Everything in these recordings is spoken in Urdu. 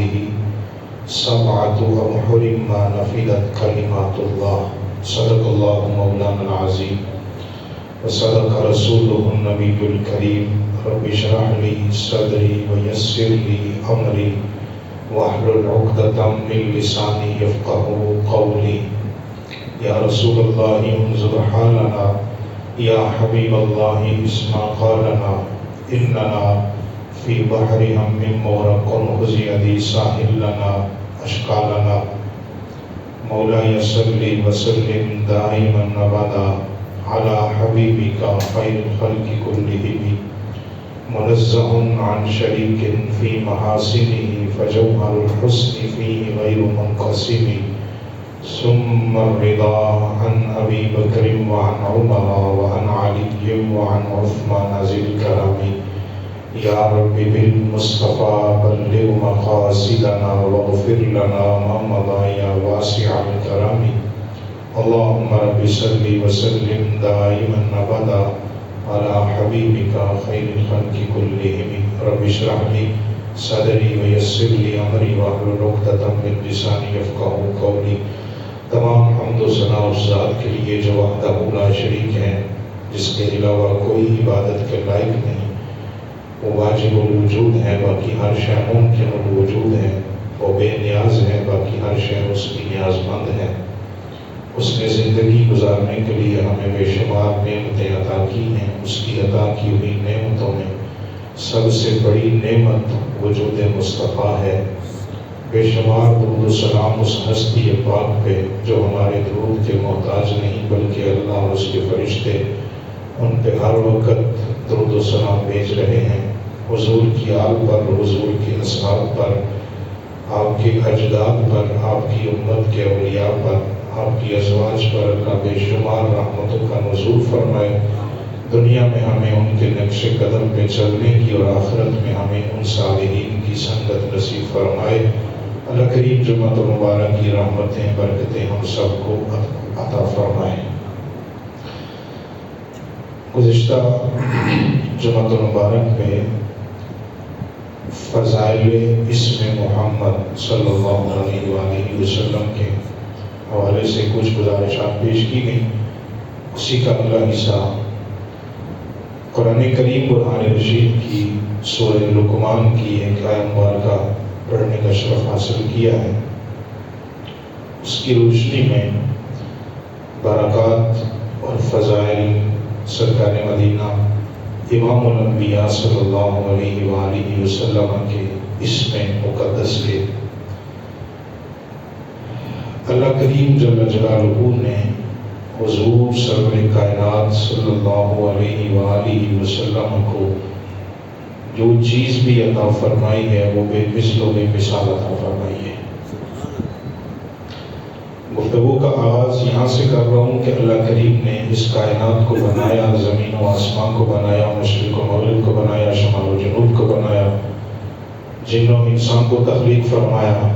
بعده سبعة أبحر ما نفدت كلمات الله. صدق الله مولانا العظيم وصدق رسوله النبي الكريم. رب اشرح لي صدري ويسر لي أمري واحلل عقدة من لساني يفقهوا قولي. يا رسول الله انظر حالنا، يا حبيب الله اسمع قالنا، إننا في بحر هم مورق هزي ذي ساحل لنا أشقالنا. مولاي صل وسلم دائما أبدا على حبيبك خير الخلق كلهم، منزه عن شريك في محاسنه فجوهر الحسن فيه غير منقسم. ثم الرضا عن أبي بكر وعن عمر وعن علي وعن عثمان ذي الكرم. يا رب بالمصطفى بلغ مقاصدنا واغفر لنا ما مضى يا واسع الكرم. اللهم رب صل وسلم دائما أبدا على حبيبك خير الخلق كلهم. رب اشرح لي صدري ويسر لي أمري واحلل عقدة من لساني يفقهوا قولي. تمام حمد و ثنا اس ذات کے لیے جو وحدہ لا شریک ہے، جس کے علاوہ کوئی عبادت کے لائق نہیں. وہ واجب الوجود ہے، باقی ہر شے ممکن الوجود ہے. وہ بے نیاز ہے، باقی ہر شے اس کی نیاز مند ہے. اس نے زندگی گزارنے کے لیے ہمیں بے شمار نعمتیں عطا کی ہیں. اس کی عطا کی ہوئی نعمتوں میں سب سے بڑی نعمت وجود مصطفیٰ ہے. بے شمار درود و سلام اس ہستی پاک پہ جو ہمارے درود کے محتاج نہیں، بلکہ اللہ اور اس کے فرشتے ان پہ ہر وقت درود و سلام بھیج رہے ہیں. حضور کی آل پر، حضور کی اصحاب پر، آپ کے اجداد پر، آپ کی امت کے اولیاء پر، آپ کی ازواج پر اللہ بے شمار رحمتوں کا نزول فرمائے. دنیا میں ہمیں ان کے نقش قدم پہ چلنے کی اور آخرت میں ہمیں ان صالحین کی سنگت نصیب فرمائے. اللہ کریم جمعۃ المبارک کی رحمتیں برکتیں ہم سب کو عطا فرمائے. گزشتہ جمعۃ المبارک میں فضائل اسم محمد صلی اللہ علیہ وآلہ وسلم کے حوالے سے کچھ گزارشات پیش کی گئیں. اسی کا اگلا حصہ قرآن کریم قرآن رشید کی سورہ لقمان کی ایک آیت مبارکہ پڑھنے کا شرف حاصل کیا ہے. اس کی روشنی میں برکات اور فضائل سرکار مدینہ امام الانبیاء صلی اللہ علیہ وآلہ وسلم کے اسم مقدس کے اللہ کریم جل جلالہ نے حضور سرور کائنات صلی اللہ علیہ وآلہ وسلم کو جو چیز بھی عطا فرمائی ہے وہ بے مثل و بے مثال عطا فرمائی ہے. گفتگو کا آغاز یہاں سے کر رہا ہوں کہ اللہ کریم نے اس کائنات کو بنایا، زمین و آسمان کو بنایا، مشرق و مغرب کو بنایا، شمال و جنوب کو بنایا، جن و انسان کو تخلیق فرمایا.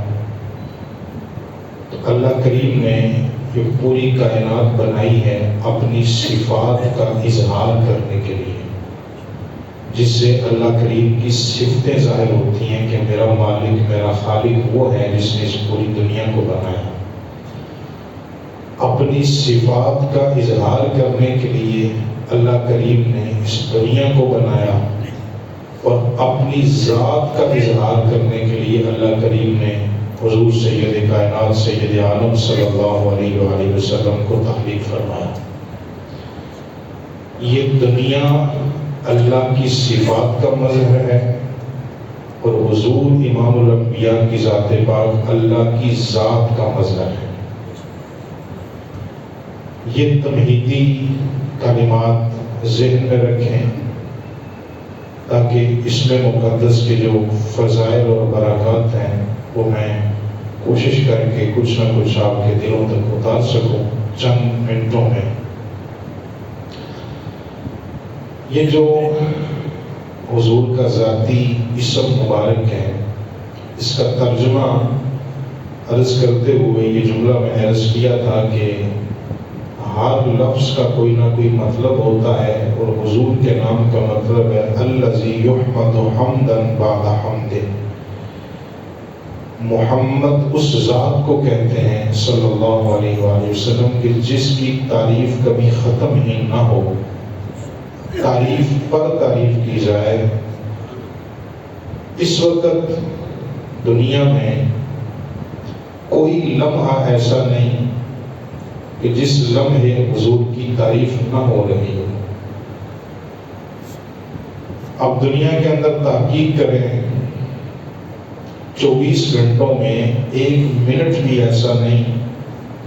تو اللہ کریم نے یہ پوری کائنات بنائی ہے اپنی صفات کا اظہار کرنے کے لیے، جس سے اللہ کریم کی صفتیں ظاہر ہوتی ہیں کہ میرا مالک، میرا خالق وہ ہے جس نے اس پوری دنیا کو بنایا. اپنی صفات کا اظہار کرنے کے لیے اللہ کریم نے اس دنیا کو بنایا، اور اپنی ذات کا اظہار کرنے کے لیے اللہ کریم نے حضور سید کائنات سید عالم صلی اللہ علیہ وآلہ وسلم کو تخلیق فرمایا. یہ دنیا اللہ کی صفات کا مظہر ہے، اور حضور امام الانبیاء کی ذات پاک اللہ کی ذات کا مظہر ہے. یہ تمہیدی کلمات ذہن میں رکھیں تاکہ اسم مقدس کے جو فضائل اور برکات ہیں وہ میں کوشش کر کے کچھ نہ کچھ آپ کے دلوں تک اتار سکوں چند منٹوں میں. یہ جو حضور کا ذاتی اسم مبارک ہے، اس کا ترجمہ عرض کرتے ہوئے یہ جملہ میں عرض کیا تھا کہ ہر لفظ کا کوئی نہ کوئی مطلب ہوتا ہے، اور حضور کے نام کا مطلب ہے الذی یحمد حمدا بعد حمد. محمد اس ذات کو کہتے ہیں صلی اللہ علیہ وآلہ وسلم کہ جس کی تعریف کبھی ختم ہی نہ ہو، تعریف پر تعریف کی جائے۔ اس وقت دنیا میں کوئی لمحہ ایسا نہیں کہ جس لمحے حضور کی تعریف نہ ہو رہی ہو۔ اب دنیا کے اندر تحقیق کریں، 24 گھنٹوں میں 1 منٹ بھی ایسا نہیں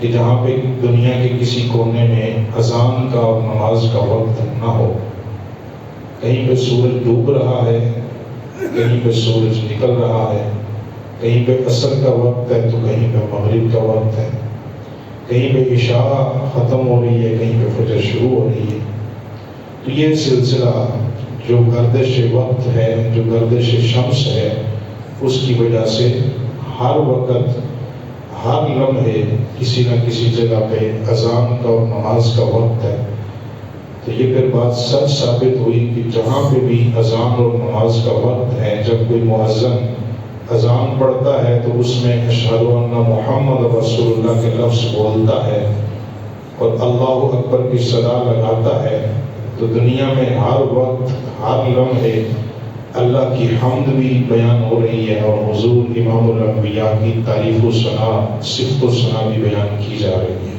کہ جہاں پہ دنیا کے کسی کونے میں اذان کا اور نماز کا وقت نہ ہو۔ کہیں پہ سورج ڈوب رہا ہے، کہیں پہ سورج نکل رہا ہے، کہیں پہ عصر کا وقت ہے تو کہیں پہ مغرب کا وقت ہے، کہیں پہ عشاء ختم ہو رہی ہے، کہیں پہ فجر شروع ہو رہی ہے۔ تو یہ سلسلہ جو گردش وقت ہے، جو گردش شمس ہے، اس کی وجہ سے ہر وقت ہر لمحے کسی نہ کسی جگہ پہ اذان کا اور نماز کا وقت ہے۔ تو یہ پھر بات سچ ثابت ہوئی کہ جہاں پہ بھی اذان اور نماز کا وقت ہے، جب کوئی مؤذن اذان پڑھتا ہے تو اس میں اشہد ان محمد رسول اللہ کے لفظ بولتا ہے اور اللہ اکبر کی صدا لگاتا ہے، تو دنیا میں ہر وقت ہر لمحے اللہ کی حمد بھی بیان ہو رہی ہے اور حضور امام الانبیاء کی تعریف و ثنا، صفت و ثنا بھی بیان کی جا رہی ہے۔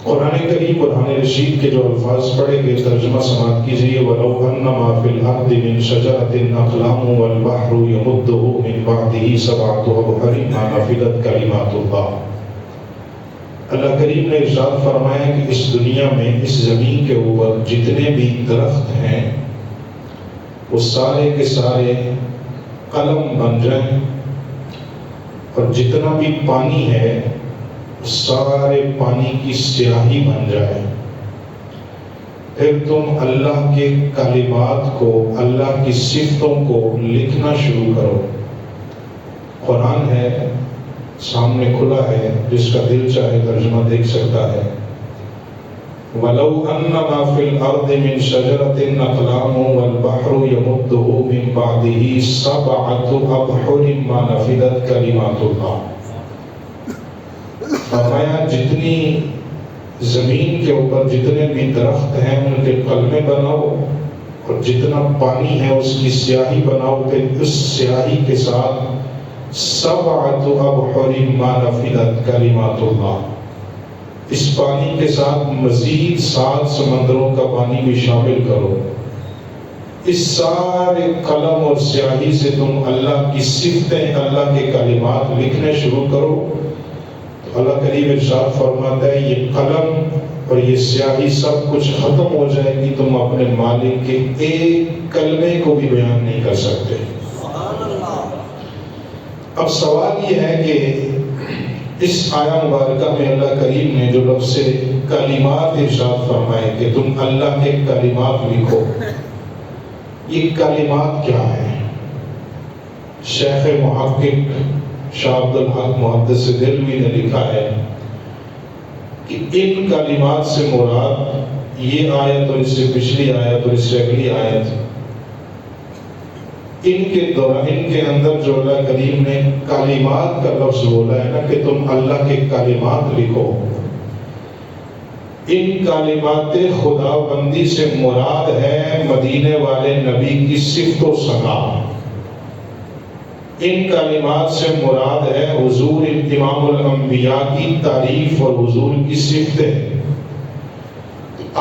قرآن کریم قرآن رشید کے جو الفاظ پڑھے گئے ترجمہ سماعت کیجیے۔ وَلَوْ أَنَّ مَا فِي الْأَرْضِ مِنْ شَجَرَةٍ أَقْلَامٌ وَالْبَحْرُ يَمُدُّهُ مِنْ بَعْدِهِ سَبْعَةُ أَبْحُرٍ مَا نَفِدَتْ كَلِمَاتُ اللَّهِ۔ اللہ کریم نے ارشاد فرمایا کہ اس دنیا میں، اس زمین کے اوپر جتنے بھی درخت ہیں وہ سارے کے سارے قلم بن جائیں، اور جتنا بھی پانی ہے سارے پانی کی سیاہی بن جائے، پھر تم اللہ کے کلمات کو، اللہ کی صفتوں کو لکھنا شروع کرو۔ قرآن ہے سامنے کھلا ہے، جس کا دل چاہے ترجمہ دیکھ سکتا ہے۔ وَلَوْ أَنَّ مَا فِي الْأَرْضِ مِنْ شَجَرَةٍ أَقْلَامٌ وَالْبَحْرُ يَمُدُّهُ مِنْ بَعْدِهِ سَبْعَةُ أَبْحُرٍ مَا نَفِدَتْ كَلِمَاتُ اللَّهِ۔ فرمایا جتنی زمین کے اوپر جتنے بھی درخت ہیں ان کے کلمے بناؤ، اور جتنا پانی ہے اس کی سیاہی بناؤ، پھر اس سیاہی کے ساتھ سبعۃ ابحر ما نفدت کلمات اللہ، اس پانی کے ساتھ مزید 7 سمندروں کا پانی بھی شامل کرو۔ اس سارے قلم اور سیاہی سے تم اللہ کی صفتیں، اللہ کے کلمات لکھنے شروع کرو۔ اللہ کریم ارشاد فرماتا ہے یہ قلم اور یہ سیاہی سب کچھ ختم ہو جائے گی، تم اپنے مالک کے ایک کلمے کو بھی بیان نہیں کر سکتے۔ اب سوال یہ ہے کہ اس آیہ مبارکہ میں اللہ کریم نے جو لفظ کلمات ارشاد فرمائے کہ تم اللہ کے کلمات لکھو، یہ کلمات کیا ہیں؟ شیخ محقق شاہ عبد الحق محدث دہلوی نے لکھا ہے کہ ان کلمات سے مراد یہ آیت اور اس سے پچھلی آیت اور اس سے اگلی آیت، ان کے اندر جو اللہ کریم نے کلمات کا لفظ بولا ہے نا کہ تم اللہ کے کلمات لکھو، ان کلمات خدا بندی سے مراد ہے مدینے والے نبی کی صفت و ثنا، ان کلمات سے مراد ہے حضور امام الانبیاء کی تعریف اور حضور کی صفتیں۔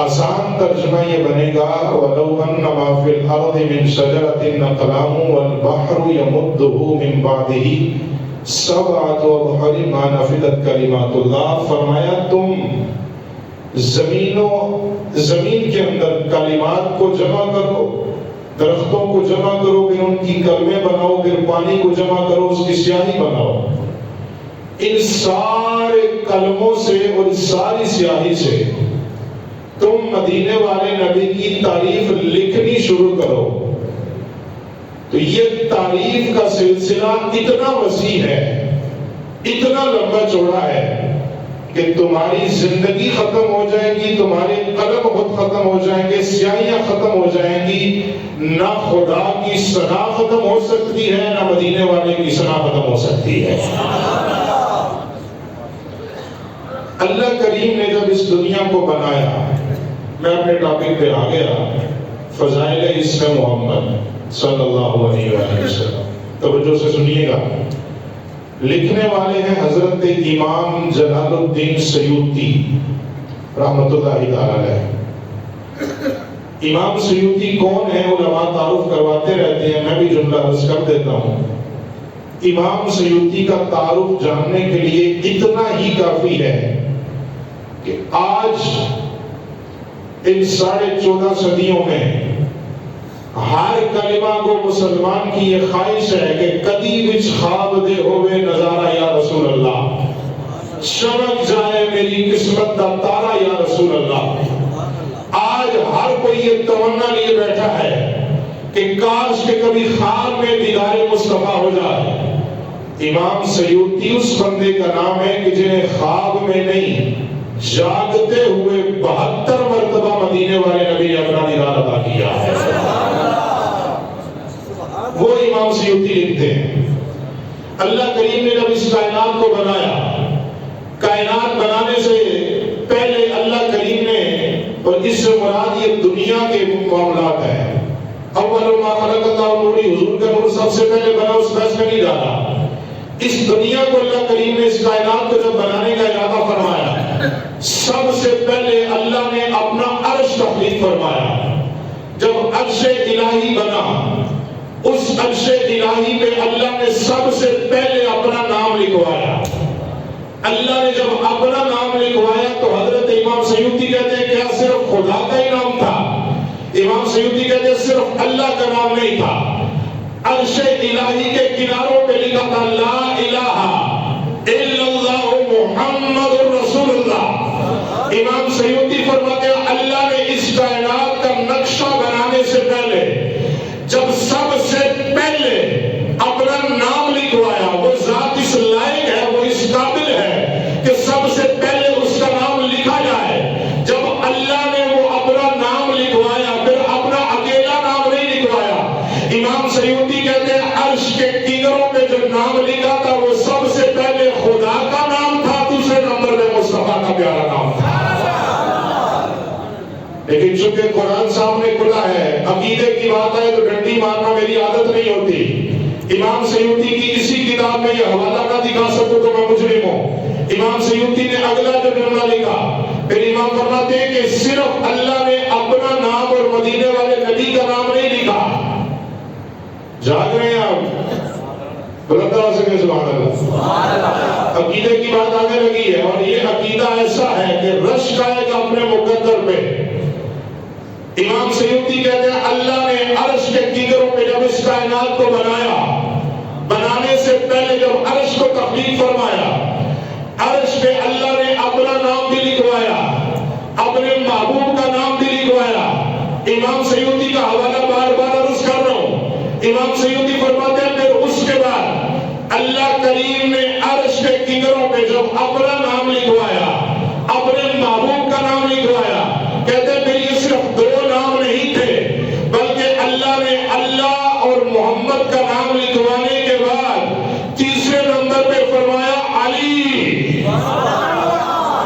آسان ترجمہ یہ بنے گا وَلَوْ أَنَّ مَا فِي الْأَرْضِ مِنْ شَجَرَةٍ أَقْلَامٌ وَالْبَحْرُ يَمُدُّهُ مِنْ بَعْدِهِ سَبْعَةُ أَبْحُرٍ مَا نَفِدَتْ كَلِمَاتُ اللَّهِ۔ فرمایا تم زمین کے اندر کلمات کو جمع کرو، درختوں کو جمع کرو، پھر ان کی کلمے بناؤ، پھر پانی کو جمع کرو، اس کی سیاہی بناؤ۔ ان سارے کلموں سے اور اس ساری سیاہی سے تم مدینے والے نبی کی تعریف لکھنی شروع کرو۔ تو یہ تعریف کا سلسلہ اتنا وسیع ہے، اتنا لمبا چوڑا ہے کہ تمہاری زندگی ختم ہو جائے گی، تمہارے قلم خود ختم ہو جائیں گے، سیاہیاں ختم ہو جائیں گی، نہ خدا کی ثنا ختم ہو سکتی ہے، نہ مدینے والے کی ثنا ختم ہو سکتی ہے۔ اللہ کریم نے جب اس دنیا کو بنایا، میں اپنے ٹاپک پہ آ گیا، فضائل اسم محمد صلی اللہ علیہ وسلم، توجہ سے سنیے گا۔ لکھنے والے ہیں حضرت امام جلال الدین سیوطی رحمۃ اللہ علیہ۔ امام سیوطی کون ہیں؟ علماء تعارف کرواتے رہتے ہیں، میں بھی جملہ عرض کر دیتا ہوں۔ امام سیوطی کا تعارف جاننے کے لیے اتنا ہی کافی ہے کہ آج ان 14.5 صدیوں میں ہر کلمہ کو مسلمان کی یہ خواہش ہے کہ کدی وچ خواب دے ہوئے نظارہ یا رسول اللہ، چمک جائے میری قسمت کا تارا یا رسول اللہ۔ آج ہر کوئی یہ تمنا لیے بیٹھا ہے کہ کاش کہ کبھی خواب میں دیدار مصطفیٰ ہو جائے۔ امام سیوطی اس بندے کا نام ہے کہ جنہیں خواب میں نہیں، جاگتے ہوئے 72 مرتبہ مدینے والے نبی نے اپنا دیدار عطا کیا ہے۔ وہ امام سیوطی لکھتے ہیں اللہ کریم نے جب اس کائنات کو بنایا، کائنات بنانے سے پہلے اللہ کریم نے، اور اس سے مراد یہ دنیا کے معاملات ہیں، اول ما خلق اللہ نوری، حضور کا نور سب سے پہلے بنا، اس بحث میں نہیں جانا۔ اس دنیا کو اللہ کریم نے، اس کائنات کو جب بنانے کا ارادہ فرمایا، سب سے پہلے اللہ نے اپنا عرش تخلیق فرمایا۔ جب عرش الہی بنا، اس عرش الہی پہ اللہ نے سب سے پہلے اپنا نام لکھوایا۔ اللہ نے جب اپنا نام لکھوایا تو حضرت امام سیوطی کہتے ہیں کیا صرف خدا کا ہی نام تھا؟ امام سیوطی کہتے ہیں صرف اللہ کا نام نہیں تھا، عرش الہی کے کناروں پہ لکھا تھا لا الہ الا اللہ محمد رسول اللہ۔ امام سیوطی فرماتے ہیں اللہ نے اس کائنات کا نقشہ بنانے سے پہلے جب سب سے پہلے اپنا نام لکھوایا، وہ ذات اس لائق ہے، وہ اس قابل ہے کہ سب سے پہلے اس کا نام لکھا جائے۔ جب اللہ نے وہ اپنا نام لکھوایا، پھر اپنا اکیلا نام نہیں لکھوایا۔ امام سیوطی کہتے ہیں عرش کے کناروں پہ جو نام لکھا تھا وہ سب سے پہلے خدا کا نام تھا، دوسرے نمبر پہ مصطفیٰ کا پیارا نام تھا۔ لیکن چونکہ قرآن سامنے کھلا ہے، عقیدے کی بات ہے تو ڈنڈی مارنا میری عادت نہیں ہوتی۔ امام سیوطی کی اسی کتاب میں یہ حوالہ نہ دکھا سکوں تو میں مجرم ہوں۔ امام سیوطی نے اگلا جو جملہ لکھا، پھر امام فرماتے ہیں کہ صرف اللہ نے اپنا نام اور مدینے والے نبی کا نام نہیں لکھا۔ جاگ رہے ہیں آپ؟ بلند آواز سے کہیے سبحان اللہ۔ عقیدے کی بات آنے لگی ہے، اور یہ عقیدہ ایسا ہے کہ رشک آئے گا اپنے مقدر پہ۔ امام سیوطی کہتے ہیں اللہ نے عرش کے کناروں پہ جب اس کائنات کو بنایا، بنانے سے پہلے جب عرش کو تخلیق فرمایا، عرش پہ اللہ نے اپنا نام بھی لکھوایا، اپنے محبوب کا نام بھی لکھوایا۔ امام سیوطی کا حوالہ بار بار عرض کر رہا ہوں۔ امام سیوطی فرماتے ہیں پھر اس کے بعد اللہ کریم نے عرش کے کناروں پہ جب اپنا نام لکھوایا، اپنے محبوب کا نام لکھوایا، کہتے ہیں پھر یہ صرف 2 نام نہیں تھے، بلکہ اللہ نے اللہ اور محمد کا نام لکھوانے کے بعد تیسرے نمبر پہ فرمایا علی۔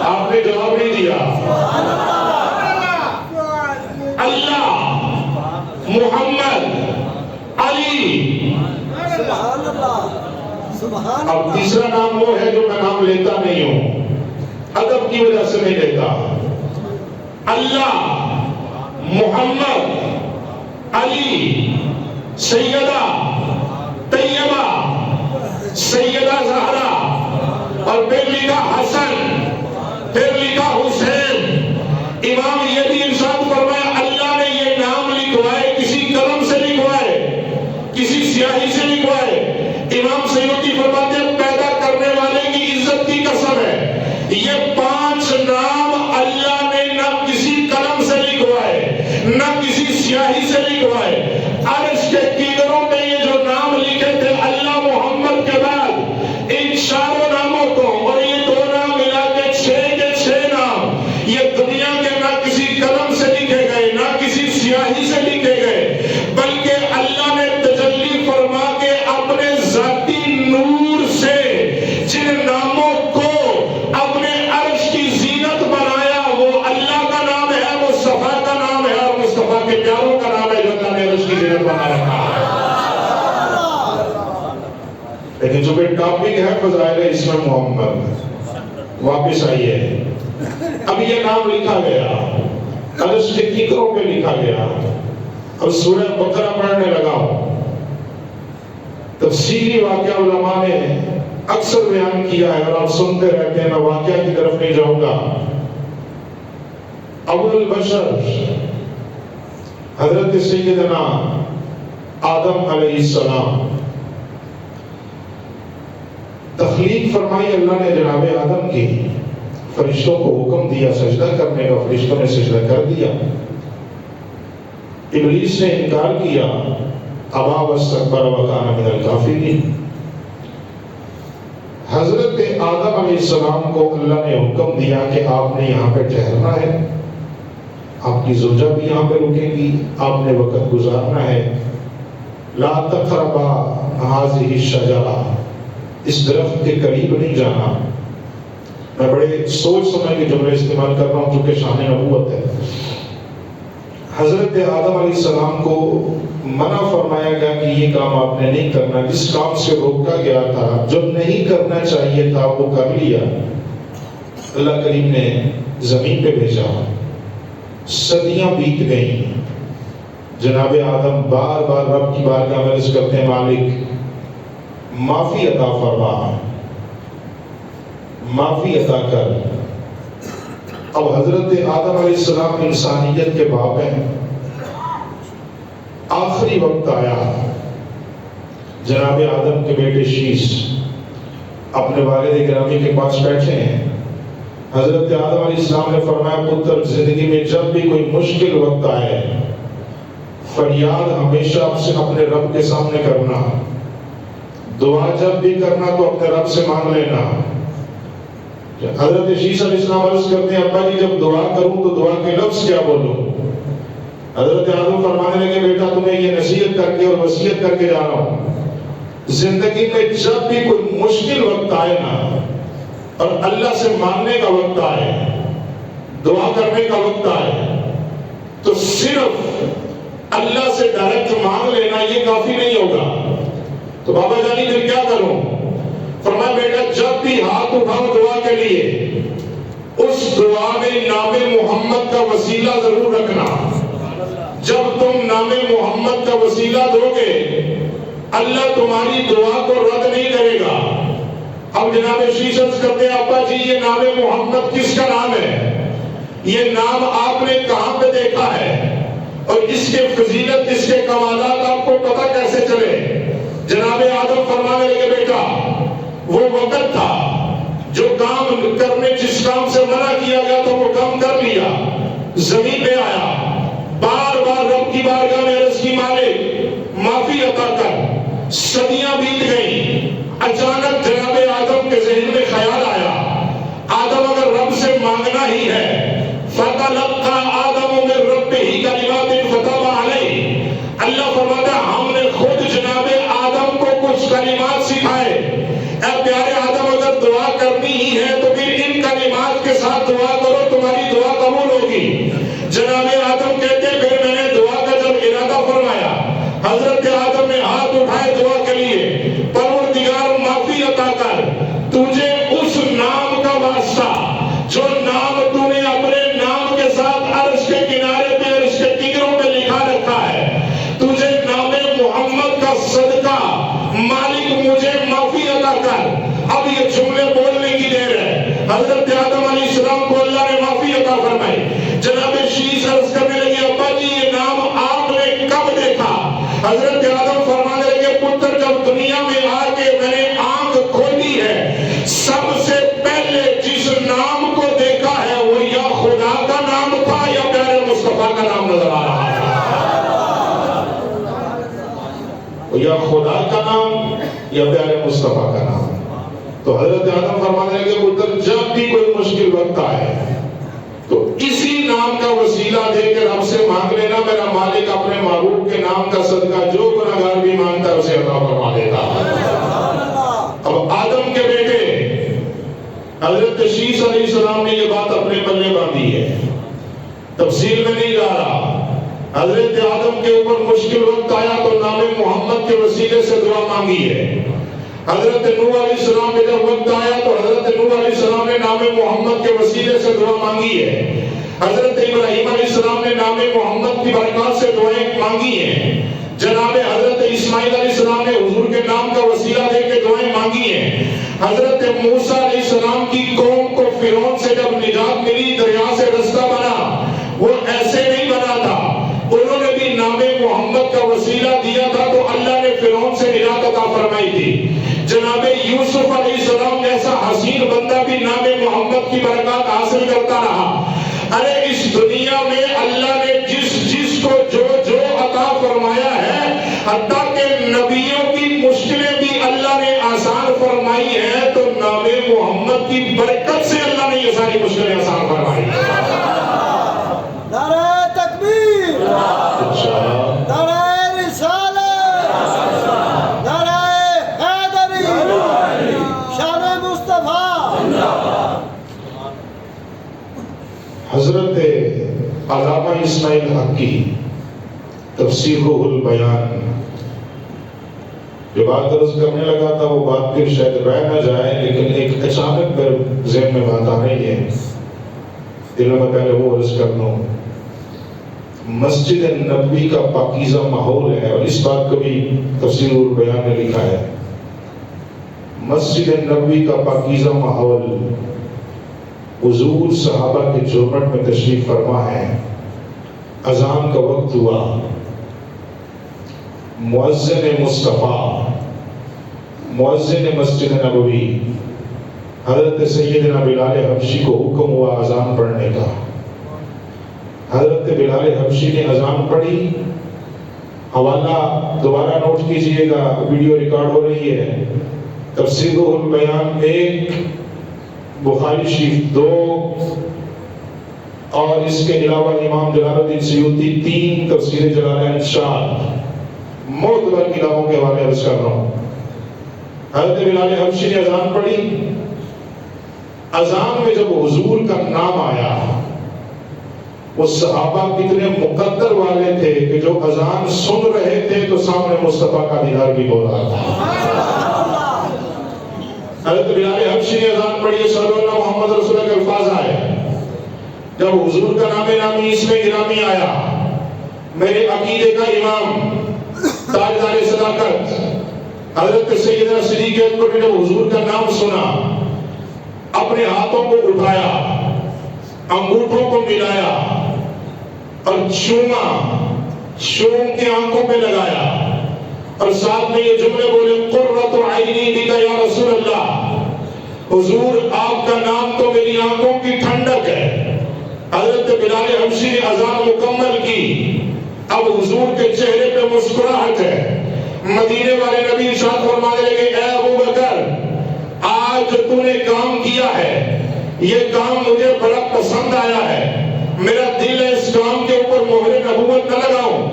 آپ نے جواب نہیں دیا۔ اللہ، محمد، علی۔ اب تیسرا نام وہ ہے جو میں نام لیتا نہیں ہوں، ادب کی وجہ سے نہیں لیتا۔ اللہ، محمد، علی، سیدہ طیبہ، سیدہ زہرا، اور پھر لکھا حسن، پھر لکھا حسین۔ امام یہ بھی ارشاد فرمایا اللہ نے یہ نام لکھوائے کسی قلم سے لکھوائے، کسی سیاہی سے لکھوائے۔ امام سیوطی فرماتے ہیں پیدا کرنے والے کی عزت کی قسم ہے، یہ 5 نام اللہ نے نہ کسی قلم سے لکھوائے، نہ کسی سیاہی سے لکھوائے۔ عرش کے کناروں پہ یہ جو نام لکھے تھے اللہ محمد کے بعد، ان 4 ناموں کو اور یہ 2 نام ملا کے 6 پھر ٹاپک ہے فضائل اسم محمد. واپس آئیے. اب یہ نام لکھا گیا، اب اس کے ٹکروں پہ لکھا گیا. اب سورہ بقرہ پڑھنے لگا ہوں. تفصیلی واقعہ علماء نے اکثر بیان کیا ہے اور آپ سنتے رہتے ہیں. میں واقعہ کی طرف نہیں جاؤں گا. اول البشر حضرت سیدنا آدم علیہ السلام، تخلیق فرمائی اللہ نے جناب آدم کی. فرشتوں کو حکم دیا سجدہ کرنے کا، فرشتوں نے سجدہ کر دیا. ابلیس نے انکار کیا، ابا واستکبر وکان من الکافرین. حضرت آدم علیہ السلام کو اللہ نے حکم دیا کہ آپ نے یہاں پہ ٹھہرنا ہے، آپ کی زوجہ بھی یہاں پہ رکے گی، آپ نے وقت گزارنا ہے. لا تقربا هذه الشجرہ، اس درخت کے قریب نہیں جانا. میں بڑے سوچ سمجھ کے جملے استعمال کر رہا ہوں چونکہ شان نبوت ہے. حضرت آدم علیہ السلام کو منع فرمایا گیا کہ یہ کام آپ نے نہیں کرنا. جس کام سے روکا گیا تھا، جو نہیں کرنا چاہیے تھا، وہ کر لیا. اللہ کریم نے زمین پہ بھیجا. صدیاں بیت گئیں. جناب آدم بار بار رب کی بارگاہ میں عرض کرتے ہیں، مالک معافی عطا فرما، معافی عطا کر. اب حضرت آدم علیہ السلام انسانیت کے باپ ہیں. آخری وقت آیا. جناب آدم کے بیٹے شیش اپنے والد گرامی کے پاس بیٹھے ہیں. حضرت آدم علیہ السلام نے فرمایا، پتر زندگی میں جب بھی کوئی مشکل وقت آئے، فریاد ہمیشہ اپنے رب کے سامنے کرنا. دعا جب بھی کرنا تو اپنے رب سے مانگ لینا. حضرت شیش علیہ السلام عرض کرتے ہیں، ابا جی جب دعا کروں تو دعا کے لفظ کیا بولوں؟ حضرت آدم فرمانے لگے، بیٹا تمہیں یہ نصیحت کر کے اور وصیت کر کے جا رہا ہوں، زندگی میں جب بھی کوئی مشکل وقت آئے نا اور اللہ سے مانگنے کا وقت آئے، دعا کرنے کا وقت آئے، تو صرف اللہ سے ڈائریکٹ مانگ لینا یہ کافی نہیں ہوگا. تو بابا جانی پھر کیا کروں؟ فرمایا، بیٹا جب بھی ہاتھ اٹھاؤ دعا کے لیے، اس دعا میں نام محمد کا وسیلہ ضرور رکھنا. جب تم نام محمد کا وسیلہ دو گے، اللہ تمہاری دعا کو رد نہیں کرے گا. اب جناب شیش عرض کرتے ہیں، ابا جی یہ نام محمد کس کا نام ہے؟ یہ نام آپ نے کہاں پہ دیکھا ہے؟ اور اس کے فضیلت، اس کے کمالات آپ کو پتہ کیسے چلے؟ جناب آدم فرمانے لگے، بیٹا وہ وقت تھا جو کام کرنے، جس کام سے منع کیا گیا تھا وہ کام کر لیا. زمین پہ آیا، بار بار رب کی بارگاہ میں عرض کی، مالک معافی عطا کر. صدیاں بیت گئیں. اچانک جناب آدم کے ذہن میں خیال آیا، آدم اگر رب سے مانگنا ہی ہے، فَتَلَقَّى آدَمُ مِن رَبِّهِ كَلِمَاتٍ فَتَابَ عَلَيْهِ. اللہ فرماتا ہے ہم نے خود جناب آدم کو کچھ کلمات سکھائے. اے پیارے آدم، اگر دعا کرنی ہی ہے تو پھر ان کلمات کے ساتھ دعا کرو، تمہاری دعا قبول ہوگی. جناب آدم کہتے ہیں، پھر میں نے دعا کا جب ارادہ فرمایا، حضرت آدم نے ہاتھ اٹھائے دعا کے لیے، پروردگار معافی عطا کر، تجھے اس نام کا واسطہ جو نام تو نے اپنے نام کے ساتھ عرش کے کنارے پہ، عرش کے ٹکروں پہ لکھا رکھا ہے، تجھے نام محمد کا صدقہ، مالک مجھے معافی عطا کر. اب یہ جملے بولنے کی دیر ہے. حضرت آدم علیہ السلام کو اللہ نے معافی عطا فرمائی. جناب شیش عرض کرنے لگے، ابا جی یہ نام آپ نے کب دیکھا؟ حضرت آدم فرمانے لگے، پتر جب دنیا میں آ کے میں نے آنکھ کھولی ہے، سب سے پہلے جس نام کو دیکھا ہے وہ یا خدا کا نام تھا یا پیارے مصطفیٰ کا نام نظر آ رہا ہے. یا خدا کا نام یا پیارے مصطفیٰ کا نام. تو حضرت آدم فرمانے لگے، پتر جب بھی کوئی مشکل وقت آئے تو اسی نام کا وسیلہ دے کے رب سے مانگ لینا، میرا مالک اپنے محبوب کے نام کا صدقہ جو گناہگار بھی مانگتا ہے اسے عطا فرما دیتا. اب آدم کے بیٹے حضرت شیش علیہ السلام نے یہ بات اپنے پلے باندھی ہے. تفصیل میں نہیں جا رہا. حضرت آدم کے اوپر مشکل وقت آیا تو نام محمد کے وسیلے سے دعا مانگی ہے. حضرت نوح علیہ السلام پہ جب وقت آیا تو حضرت نوح علیہ السلام نے نام محمد کے وسیلے سے دعا مانگی ہے. حضرت ابراہیم علیہ السلام نے نام محمد کی برکات سے دعائیں مانگی ہیں. جناب حضرت اسماعیل علیہ السلام نے حضور کے نام کا وسیلہ دے کے دعائیں مانگی ہیں. حضرت موسیٰ علیہ السلام کی قوم کو فرعون سے جب نجات ملی، دریا سے رستہ بنا، وہ ایسے نہیں بنا تھا، انہوں نے بھی نام محمد کا وسیلہ دیا تھا تو اللہ نے فرعون سے نجات عطا فرمائی تھی. جناب یوسف علیہ السلام جیسا حسین بندہ بھی نام محمد کی برکات حاصل کرتا رہا. ارے اس دنیا میں اللہ نے جس کو جو عطا فرمایا ہے، حتیٰ کہ نبیوں کی مشکلیں بھی اللہ نے آسان فرمائی ہیں، تو نام محمد کی برکت سے اللہ نے یہ ساری مشکلیں آسان فرمائی ہیں. نعرہ تکبیر، نعرہ رسالت، نعرہ حیدری، شان مصطفیٰ. حضرت علامہ اسماعیل حق کی تفسیر روح البیان جو بات عرض کرنے لگا تھا، وہ بات پھر شاید رہ نہ جائے، لیکن ایک اچانک میرے ذہن میں بات آ رہی ہے، دل میں پہلے وہ عرض کر لوں. مسجد نبوی کا پاکیزہ ماحول ہے، اور اس بات کو بھی تفسیر روح البیان نے لکھا ہے. مسجد نبوی کا پاکیزہ ماحول حضور صحابہ کے چوکھٹ میں تشریف فرما ہے. اذان کا وقت ہوا، مؤذن مصطفیٰ، مؤذن مسجد نبوی حضرت سیدنا بلال حبشی کو حکم ہوا اذان پڑھنے کا. حضرت بلال حبشی نے اذان پڑھی. حوالہ دوبارہ نوٹ کیجئے گا، ویڈیو ریکارڈ ہو رہی ہے. تفسیر روح البیان 1، بخاری شریف 2، اور اس کے علاوہ امام جلال الدین سیوطی 3، تفسیر جلالین 4. معتبر کتابوں کے حوالے عرض کر رہا ہوں. حضرت بلال حبشی نے اذان پڑھی. اذان میں جب حضور کا نام آیا، وہ صحابہ کتنے مقدر والے تھے کہ جو اذان سن رہے تھے تو سامنے مصطفیٰ کا دیدار بھی ہو رہا تھا. حضرت بلال حبشی نے اذان پڑھی، صلی اللہ محمد رسول اللہ کے الفاظ آئے. جب حضور کا نام نامی اس میں گرامی آیا، میرے عقیدے کا امام تاجدار صداقت حضرت سیدنا صدیق اکبر نے جب حضور کا نام سنا، اپنے ہاتھوں کو اٹھایا، انگوٹھوں کو ملایا اور چوما، شوم کے آنکھوں پہ لگایا، اور ساتھ میں یہ جملے بولے، قرۃ عینی بک یا رسول اللہ، حضور آپ کا نام تو میری آنکھوں کی ٹھنڈک ہے. حضرت بلال حبشی نے اذان مکمل کی. اب حضور کے چہرے پہ مسکراہٹ ہے. مدینے والے نبی ارشاد فرمانے لگے، اے ابو بکر، آج جو تو نے کام کیا ہے، یہ کام مجھے بڑا پسند آیا ہے. میرا دل ہے اس کام کے اوپر مہر نبوت نہ لگاؤں.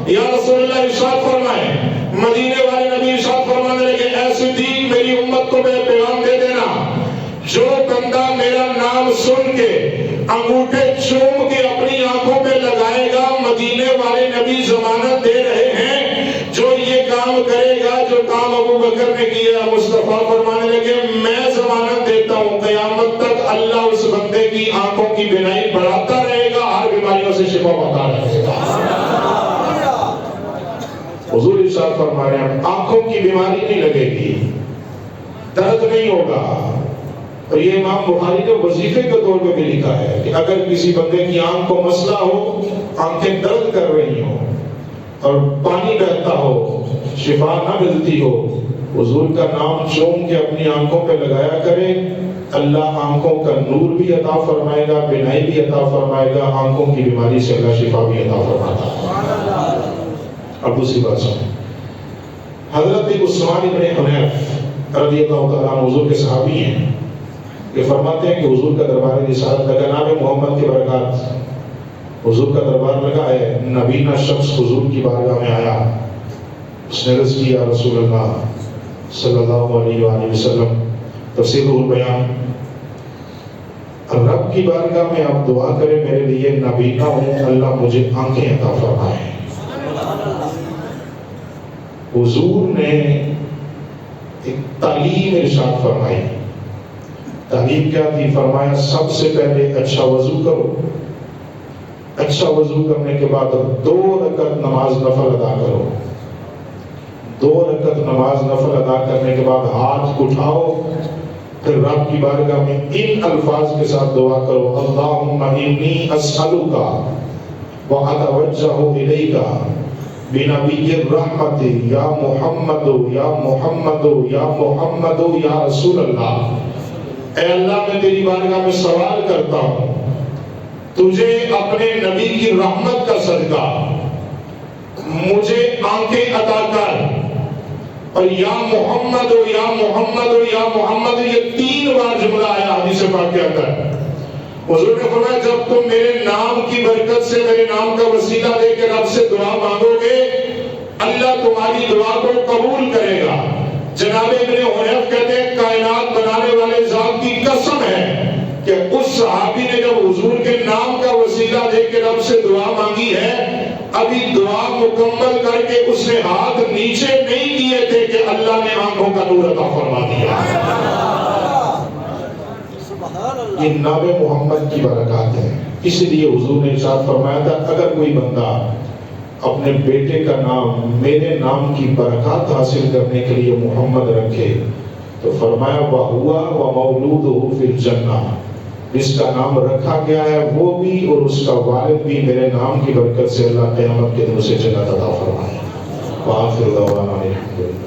یا رسول اللہ ارشاد فرمائے. مدینے والے نبی ارشاد فرمانے لگے، اے صدیق، میری امت کو میں پیغام دے دینا، جو بندہ میرا نام سن کے انگوٹھے چوم کے اپنی آنکھوں پہ لگائے گا، مدینے والے نبی ضمانت دے رہے ہیں، جو یہ کام کرے گا جو کام ابو بکر نے کیا. مصطفیٰ فرمانے لگے، میں ضمانت دیتا ہوں قیامت تک اللہ اس بندے کی آنکھوں کی بینائی بڑھاتا رہے گا، ہر بیماریوں سے شفا پاتا رہے گا. حضور ارشاد فرما رہے ہیں، آنکھوں کی بیماری نہیں لگے گی، درد نہیں ہوگا. اور یہ امام بخاری نے وظیفے کے طور پہ بھی لکھا ہے کہ اگر کسی بندے کی آنکھ کو مسئلہ ہو، آنکھیں درد کر رہی ہوں اور پانی بہتا ہو، شفا نہ ملتی ہو، حضور کا نام چوم کے اپنی آنکھوں پہ لگایا کرے، اللہ آنکھوں کا نور بھی عطا فرمائے گا، بینائی بھی عطا فرمائے گا، آنکھوں کی بیماری سے اللہ شفا بھی عطا فرماتا ہے. اب دوسری بات سنیں. حضرت عثمان بن حنیف رضی اللہ تعالیٰ عنہ حضور کے صحابی ہیں. یہ فرماتے ہیں کہ حضور کا دربار رسالت لگا، نام محمد کے برکات حضور کا دربار لگا ہے. نبینا شخص حضور کی بارگاہ میں آیا، اس نے عرض کیا، رسول اللہ صلی اللہ علیہ وآلہ وسلم، تفسیر روح البیان، رب کی بارگاہ میں آپ دعا کریں میرے لیے، نبینا ہوں، اللہ مجھے آنکھیں عطا فرمائے. حضور نے ایک تعلیم ارشاد فرمائی. تعلیم کیا تھی؟ فرمایا سب سے پہلے اچھا وضو کرو. اچھا وضو کرنے کے بعد 2 رکعت نماز نفل ادا کرو. 2 رکعت نماز نفل ادا کرنے کے بعد ہاتھ اٹھاؤ، پھر رب کی بارگاہ میں ان الفاظ کے ساتھ دعا کرو: اللہم انی اسألک واتوجہ الیک بنبی الرحمت یا محمد یا محمد یا محمد یا رسول اللہ. اے اللہ میں تیری بارگاہ میں سوال کرتا ہوں تجھے اپنے نبی کی رحمت کا صدقہ مجھے آنکھیں عطا کر. اور یا محمد یا محمد یا محمد یہ 3 بار جملہ آیا حدیث پاک کے اندر. حضور نے فرمایا جب تم میرے نام کی برکت سے میرے نام کا وسیلہ دے کے رب سے دعا مانگو گے اللہ تمہاری دعا کو قبول کرے گا. جناب ابن حنیف کہتے ہیں کائنات بنانے والے ذات کی قسم ہے کہ اس صحابی نے جب حضور کے نام کا وسیلہ دے کے رب سے دعا مانگی ہے ابھی دعا مکمل کر کے اس نے ہاتھ نیچے نہیں کیے تھے کہ اللہ نے آنکھوں کا نور عطا فرما دیا. یہ نام محمد کی برکات ہے. اس لیے حضور نے ارشاد فرمایا تھا اگر کوئی بندہ اپنے بیٹے کا نام میرے نام کی برکات حاصل کرنے کے لیے محمد رکھے تو فرمایا وَهُوَ وَمَوْلُودُهُ فِي الْجَنَّةِ. جس کا نام رکھا گیا ہے وہ بھی اور اس کا والد بھی میرے نام کی برکت سے اللہ قیامت کے دن سے جنت عطا فرمائے. وآخر دعوانا الحمدللہ.